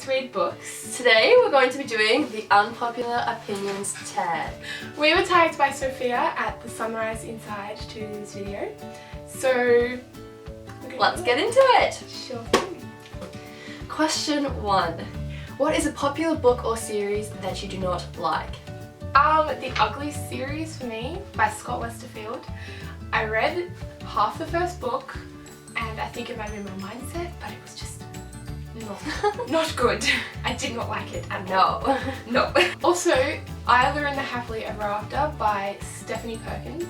to read books. Today we're going to be doing the Unpopular Opinions Tag. We were tagged by Sophia at the sunrise inside to this video, so let's get into it. Sure thing. Question 1. What is a popular book or series that you do not like? The Ugly series for me by Scott Westerfield. I read half the first book and I think it might have been my mindset, but it was just not good. I did not like it at all. No. Also, Isla and the Happily Ever After by Stephanie Perkins.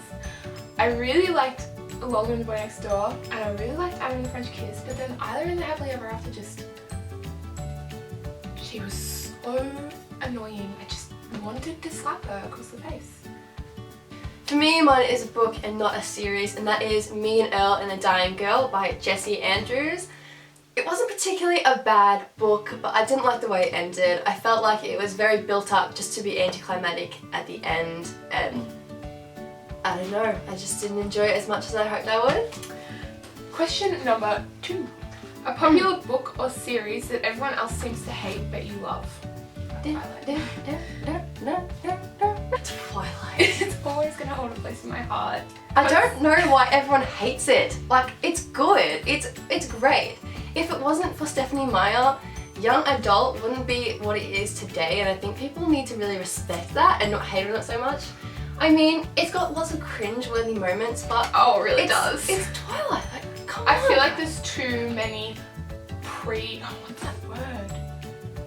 I really liked Longer than the Boy Next Door and I really liked Anna and the French Kiss, but then Isla and the Happily Ever After she was so annoying. I just wanted to slap her across the face. For me, mine is a book and not a series, and that is Me and Earl and the Dying Girl by Jessie Andrews. It wasn't particularly a bad book, but I didn't like the way it ended. I felt like it was very built up just to be anticlimactic at the end, and I don't know, I just didn't enjoy it as much as I hoped I would. Question number 2. A popular book or series that everyone else seems to hate but you love. Twilight. It's always going to hold a place in my heart. I don't know why everyone hates it. Like, it's good. It's great. If it wasn't for Stephenie Meyer, young adult wouldn't be what it is today, and I think people need to really respect that and not hate on it so much. I mean, it's got lots of cringe-worthy moments, but oh, it really does. It's Twilight. Like, come on. I feel like there's too many what's that word?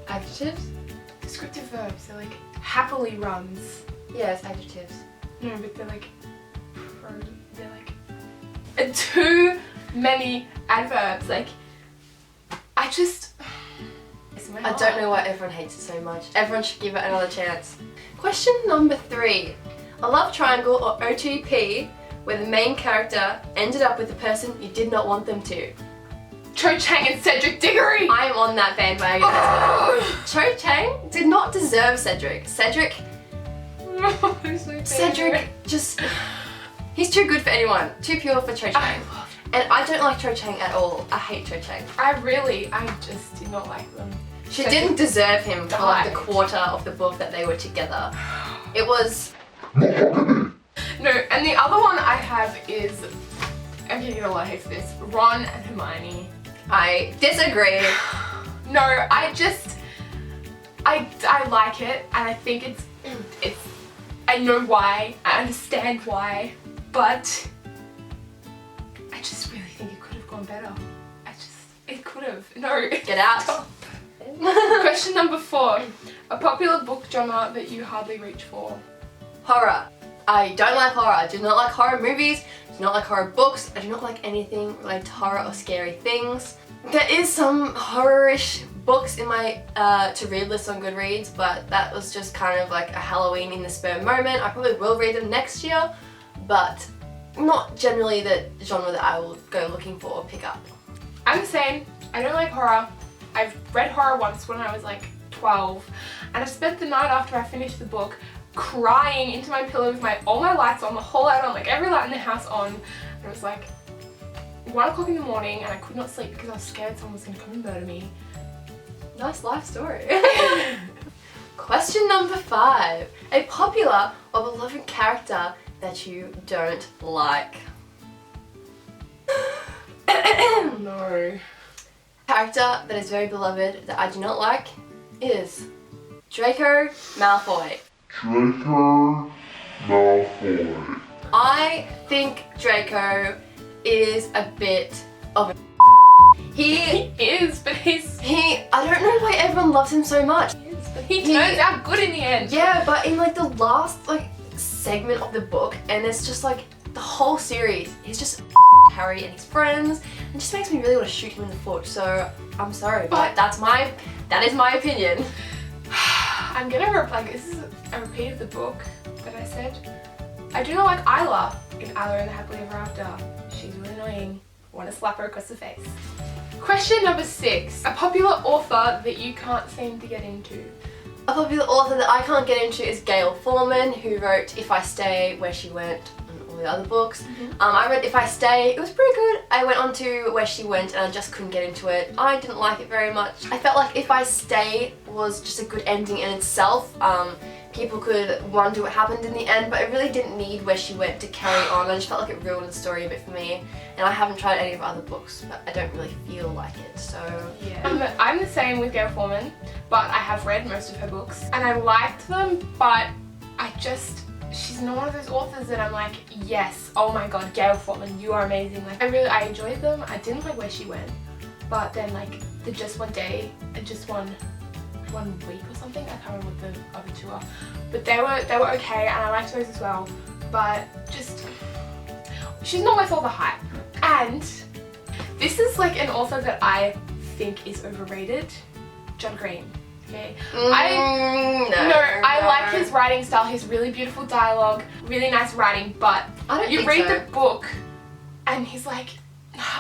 Adjectives? Descriptive verbs. They're like happily runs. Yeah, it's adjectives. No, but they're like too many adverbs. Like, I don't know why everyone hates it so much. Everyone should give it another chance. Question number 3. A love triangle or OTP where the main character ended up with the person you did not want them to. Cho Chang and Cedric Diggory! I'm on that bandwagon. Cho Chang did not deserve Cedric. Cedric just... He's too good for anyone. Too pure for Cho Chang. And I don't like Cho Chang at all. I hate Cho Chang. I just did not like them. She didn't deserve him for like the quarter of the book that they were together. It was... No, and the other one I have is... I'm getting a lot of hate for this. Ron and Hermione. I disagree. No, I like it, and I think it's I know why, I understand why, but I just really think it could have gone better. It could have. No. Get out. Stop. Question number 4. A popular book genre that you hardly reach for. Horror. I don't like horror. I do not like horror movies. I do not like horror books. I do not like anything related to horror or scary things. There is some horror-ish books in my to-read list on Goodreads, but that was just kind of like a Halloween in the spur moment. I probably will read them next year, but not generally the genre that I will go looking for or pick up. I'm the same. I don't like horror. I've read horror once when I was like 12, and I spent the night after I finished the book crying into my pillow with all my lights on, the whole light on, like every light in the house on, and it was like 1 o'clock in the morning and I could not sleep because I was scared someone was going to come and murder me. Nice life story. Question number 5. A popular or beloved character that you don't like. No. Character that is very beloved that I do not like is Draco Malfoy. I think Draco is a bit of a He is, but I don't know why everyone loves him so much. He is, but he turns out good in the end. Yeah, but in like the last like segment of the book, and it's just like the whole series, he's just Harry and his friends. It just makes me really want to shoot him in the foot. So I'm sorry, but that is my opinion. I'm gonna like this is a repeat of the book that I said. I do not like Isla in Isla and the Happily Ever After. She's really annoying. I want to slap her across the face. Question number 6. A popular author that you can't seem to get into. A popular author that I can't get into is Gail Forman, who wrote If I Stay, Where She Went, and all the other books. I read If I Stay, it was pretty good. I went on to Where She Went and I just couldn't get into it. I didn't like it very much. I felt like If I Stay was just a good ending in itself. People could wonder what happened in the end, but it really didn't need Where She Went to carry on. I just felt like it ruined the story a bit for me. And I haven't tried any of her other books, but I don't really feel like it, so yeah. I'm the same with Gail Forman, but I have read most of her books and I liked them, but she's not one of those authors that I'm like, yes, oh my god, Gail Forman, you are amazing. Like I enjoyed them. I didn't like Where She Went, but then like the Just One Day and Just One Week or something, I can't remember what the other two are, but they were okay and I liked those as well, but just she's not worth all the hype. And this is like an author that I think is overrated, John Green. Okay, I like his writing style. He's really beautiful dialogue, really nice writing, but you read the book and he's like,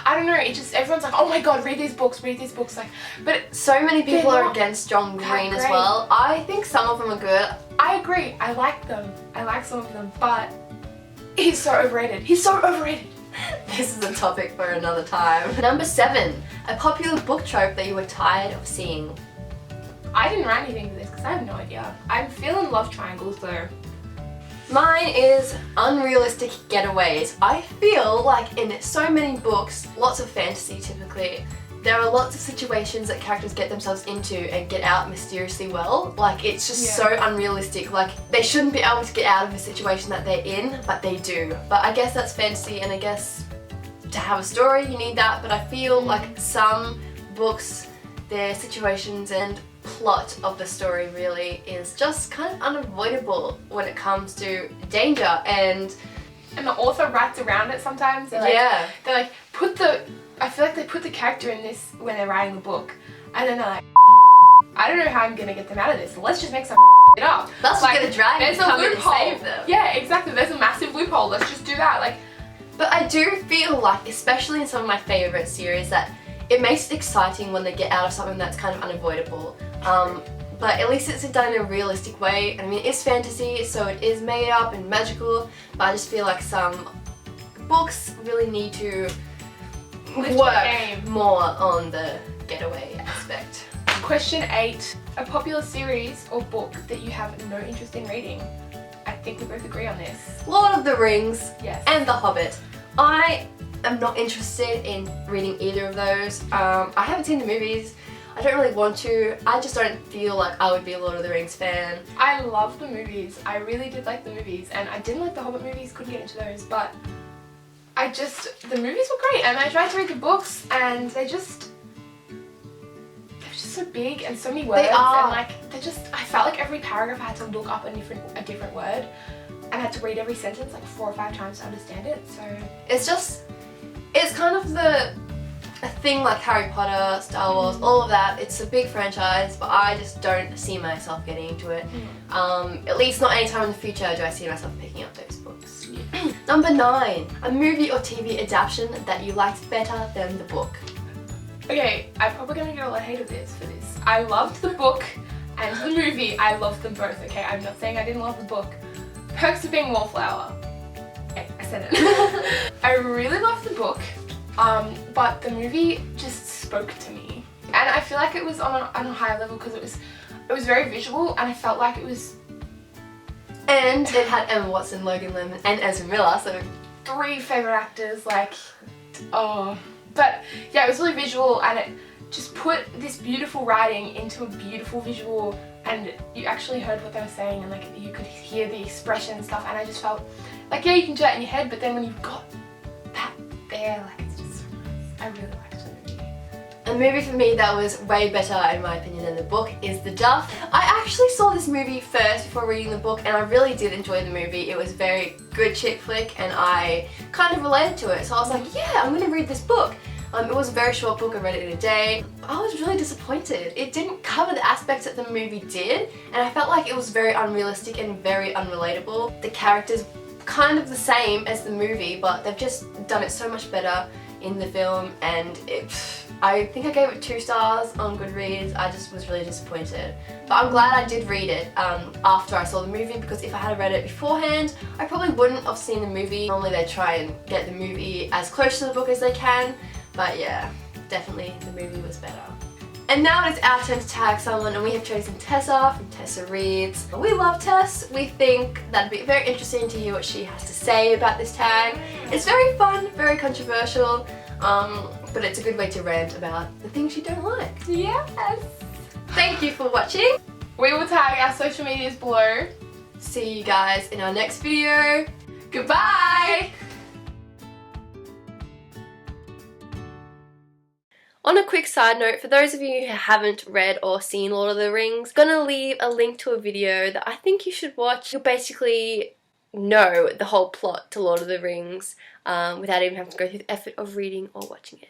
I don't know, it just, everyone's like, oh my god, read these books, like, but so many people are against John Green as well. I think some of them are good. I agree, I like them, I like some of them, but he's so overrated. This is a topic for another time. Number 7, a popular book trope that you were tired of seeing. I didn't write anything for this because I have no idea. I'm feeling love triangles though. Mine is unrealistic getaways. I feel like in so many books, lots of fantasy typically, there are lots of situations that characters get themselves into and get out mysteriously well. Like it's just so unrealistic. Like they shouldn't be able to get out of the situation that they're in, but they do. But I guess that's fantasy, and I guess to have a story you need that, but I feel like some books, their situations and plot of the story really is just kind of unavoidable when it comes to danger, and the author writes around it sometimes. They're like I feel like they put the character in this when they're writing the book, and then they're like, I don't know how I'm gonna get them out of this, so let's just make some it up. That's like gonna drag there's a loophole. Save them. Yeah, exactly, there's a massive loophole, let's just do that. Like, but I do feel like, especially in some of my favourite series, that it makes it exciting when they get out of something that's kind of unavoidable. But at least it's done in a realistic way. I mean, it's fantasy, so it is made up and magical, but I just feel like some books really need to work more on the getaway aspect. Question 8. A popular series or book that you have no interest in reading. I think we both agree on this. Lord of the Rings and The Hobbit. I am not interested in reading either of those. I haven't seen the movies. I don't really want to. I just don't feel like I would be a Lord of the Rings fan. I love the movies. I really did like the movies, and I didn't like the Hobbit movies, couldn't get into those, but the movies were great, and I tried to read the books, and they're just so big and so many words. They are. And like, I felt like every paragraph I had to look up a different word, and I had to read every sentence like 4 or 5 times to understand it, so. It's kind of a thing like Harry Potter, Star Wars, all of that. It's a big franchise, but I just don't see myself getting into it. At least not anytime in the future do I see myself picking up those books. Number 9, a movie or TV adaptation that you liked better than the book. Okay, I'm probably gonna get a lot of hate for this. I loved the book and the movie. I loved them both, okay? I'm not saying I didn't love the book. Perks of Being a Wallflower. Okay, I said it. I really loved the book, but the movie just spoke to me. And I feel like it was on a higher level because it was very visual, and I felt like it was... And it had Emma Watson, Logan Lerman, and Ezra Miller, so... 3 favourite actors, like... Oh... But yeah, it was really visual, and it just put this beautiful writing into a beautiful visual, and you actually heard what they were saying, and like you could hear the expression and stuff, and I just felt like, yeah, you can do that in your head, but then when you've got that there, like it's just so nice. I really liked the movie. A movie for me that was way better in my opinion than the book is The Duff. I actually saw this movie first before reading the book, and I really did enjoy the movie. It was a very good chick flick, and I kind of related to it, so I was like, yeah, I'm gonna read this book. It was a very short book, I read it in a day. I was really disappointed. It didn't cover the aspects that the movie did, and I felt like it was very unrealistic and very unrelatable. The characters kind of the same as the movie, but they've just done it so much better. in the film, and I think I gave it 2 stars on Goodreads. I just was really disappointed. But I'm glad I did read it after I saw the movie, because if I had read it beforehand, I probably wouldn't have seen the movie. Normally they try and get the movie as close to the book as they can, but yeah, definitely the movie was better. And now it's our turn to tag someone, and we have chosen Tessa from Tessa Reads. We love Tess. We think that'd be very interesting to hear what she has to say about this tag. It's very fun, very controversial, but it's a good way to rant about the things you don't like. Yes! Thank you for watching. We will tag our social medias below. See you guys in our next video. Goodbye! On a quick side note, for those of you who haven't read or seen Lord of the Rings, I'm gonna leave a link to a video that I think you should watch. You'll basically know the whole plot to Lord of the Rings without even having to go through the effort of reading or watching it.